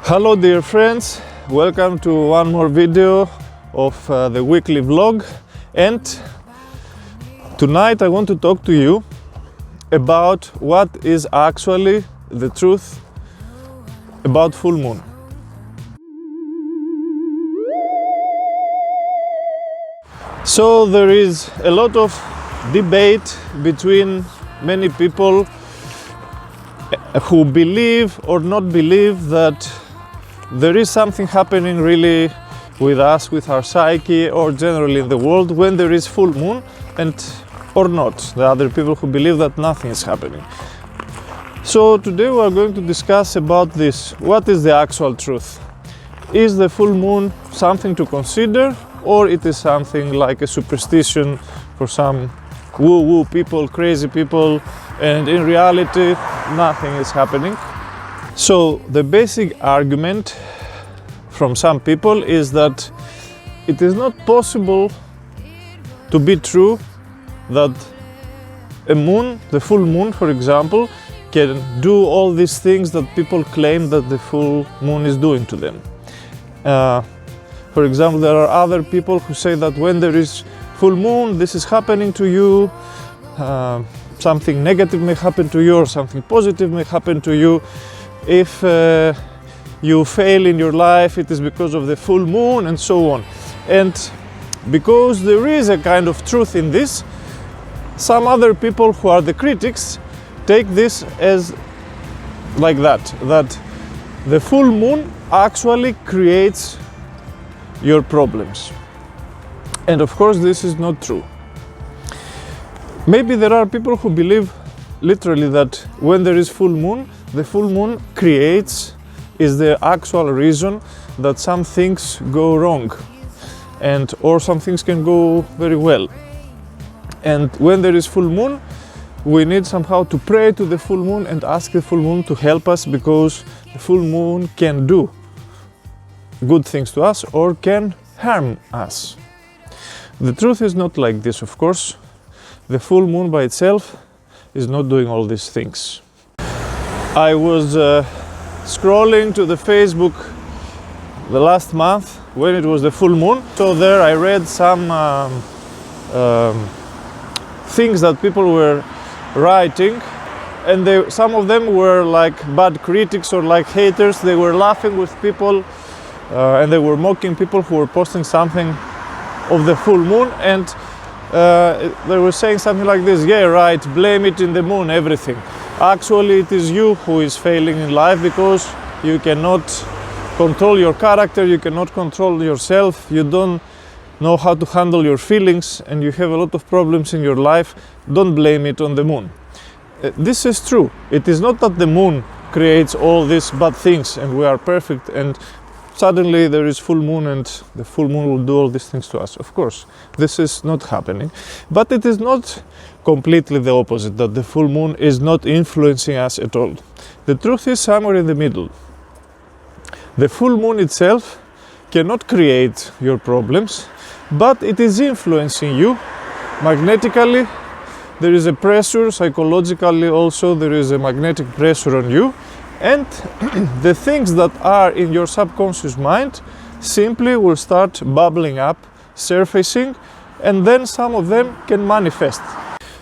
Hello dear friends, welcome to one more video of the weekly vlog, and tonight I want to talk to you about what is actually the truth about full moon. So there is a lot of debate between many people who believe or not believe that there is something happening really with us, with our psyche, or generally in the world when there is full moon, and or not. There are other people who believe that nothing is happening. So today we are going to discuss about this. What is the actual truth? Is the full moon something to consider, or it is something like a superstition for some woo-woo people, crazy people, and in reality nothing is happening? So the basic argument from some people is that it is not possible to be true that a moon, the full moon for example, can do all these things that people claim that the full moon is doing to them. For example, there are other people who say that when there is full moon, this is happening to you, something negative may happen to you or something positive may happen to you. If you fail in your life, it is because of the full moon, and so on. And because there is a kind of truth in this, some other people who are the critics take this as like that the full moon actually creates your problems. And of course this is not true. Maybe there are people who believe literally that when there is full moon, the full moon is the actual reason that some things go wrong, and or some things can go very well. And when there is full moon, we need somehow to pray to the full moon and ask the full moon to help us, because the full moon can do good things to us or can harm us. The truth is not like this, of course. The full moon by itself is not doing all these things. I was scrolling to the Facebook the last month when it was the full moon. So there I read some things that people were writing, and some of them were like bad critics or like haters. They were laughing with people and they were mocking people who were posting something of the full moon, and they were saying something like this: yeah, right, blame it in the moon, everything. Actually, it is you who is failing in life, because you cannot control your character, you cannot control yourself, you don't know how to handle your feelings, and you have a lot of problems in your life. Don't blame it on the moon. This is true. It is not that the moon creates all these bad things and we are perfect and suddenly there is full moon and the full moon will do all these things to us. Of course, this is not happening. But it is not completely the opposite, that the full moon is not influencing us at all. The truth is somewhere in the middle. The full moon itself cannot create your problems, but it is influencing you magnetically. There is a pressure, psychologically also there is a magnetic pressure on you, and the things that are in your subconscious mind simply will start bubbling up, surfacing, and then some of them can manifest.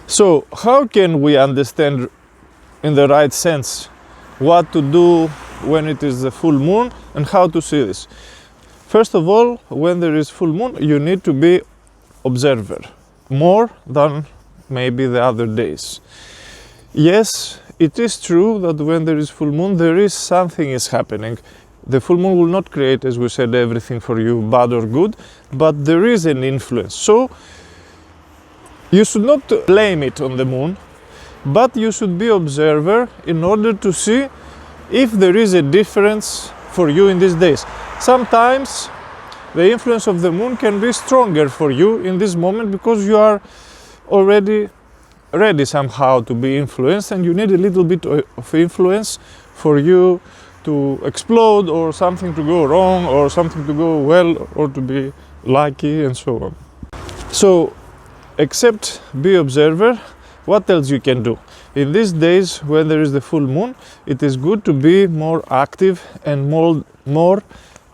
So how can we understand in the right sense what to do when it is the full moon and how to see this? First of all, when there is full moon, you need to be observer more than maybe the other days. Yes, it is true that when there is full moon, there is something is happening. The full moon will not create, as we said, everything for you, bad or good, but there is an influence. So you should not blame it on the moon, but you should be observer in order to see if there is a difference for you in these days. Sometimes the influence of the moon can be stronger for you in this moment because you are already ready somehow to be influenced, and you need a little bit of influence for you to explode, or something to go wrong, or something to go well, or to be lucky, and so on. So, except be observer, What else you can do? In these days when there is the full moon, it is good to be more active and more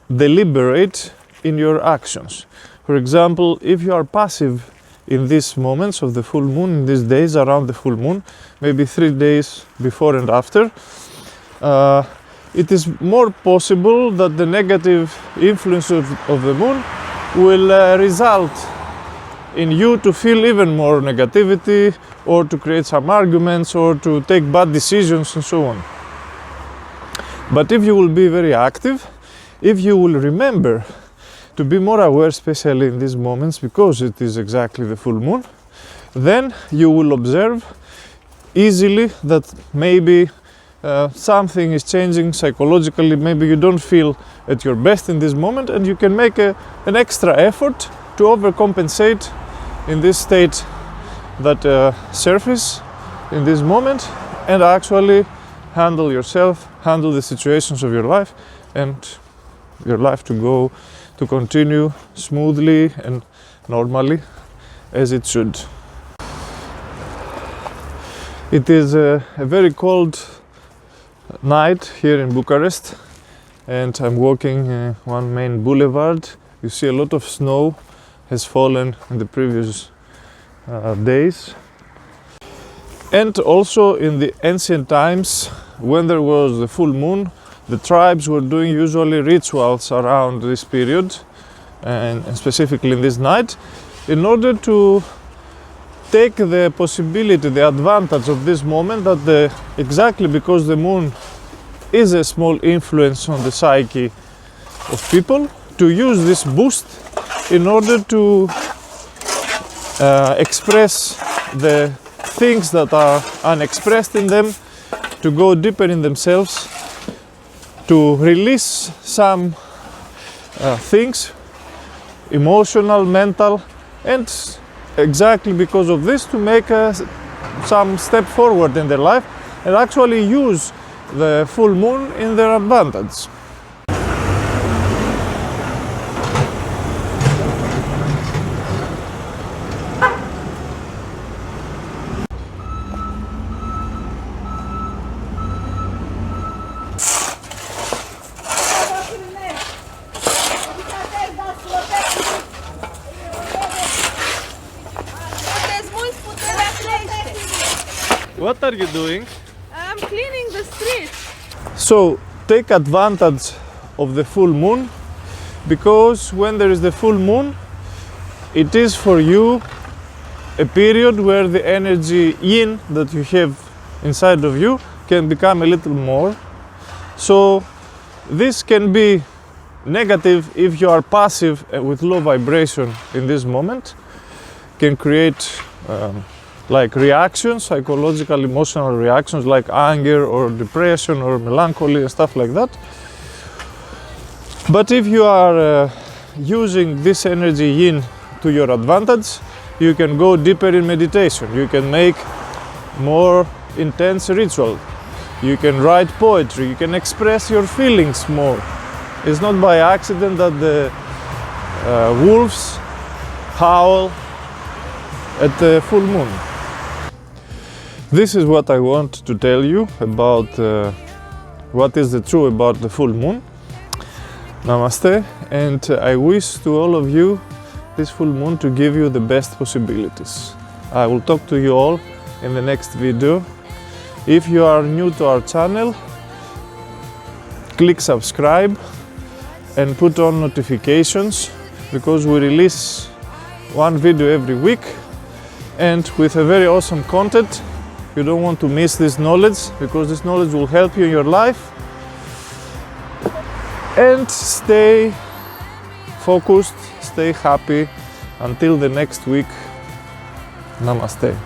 deliberate in your actions. For example, if you are passive in these moments of the full moon, in these days around the full moon, maybe 3 days before and after, it is more possible that the negative influence of the moon will result in you to feel even more negativity, or to create some arguments, or to take bad decisions and so on. But if you will be very active, if you will remember to be more aware, especially in these moments, because it is exactly the full moon, then you will observe easily that maybe something is changing psychologically. Maybe you don't feel at your best in this moment, and you can make an extra effort to overcompensate in this state that surface in this moment, and actually handle yourself, handle the situations of your life, and your life to continue smoothly and normally as it should. It is a very cold night here in Bucharest, and I'm walking one main boulevard. You see a lot of snow has fallen in the previous days. And also in the ancient times, when there was the full moon, the tribes were doing usually rituals around this period, and specifically in this night, in order to take the possibility, the advantage of this moment, that exactly because the moon is a small influence on the psyche of people, to use this boost in order to express the things that are unexpressed in them, to go deeper in themselves, to release some things, emotional, mental, and exactly because of this to make some step forward in their life and actually use the full moon in their advantage. What are you doing? I'm cleaning the street. So take advantage of the full moon, because when there is the full moon, it is for you a period where the energy yin that you have inside of you can become a little more. So this can be negative if you are passive with low vibration in this moment, can create like reactions, psychological, emotional reactions like anger or depression or melancholy and stuff like that. But if you are using this energy yin to your advantage, you can go deeper in meditation, you can make more intense ritual, you can write poetry, you can express your feelings more. It's not by accident that the wolves howl at the full moon. This is what I want to tell you about what is the truth about the full moon. Namaste, and I wish to all of you this full moon to give you the best possibilities. I will talk to you all in the next video. If you are new to our channel, click subscribe and put on notifications, because we release one video every week and with a very awesome content. You don't want to miss this knowledge, because this knowledge will help you in your life. And stay focused, stay happy until the next week. Namaste.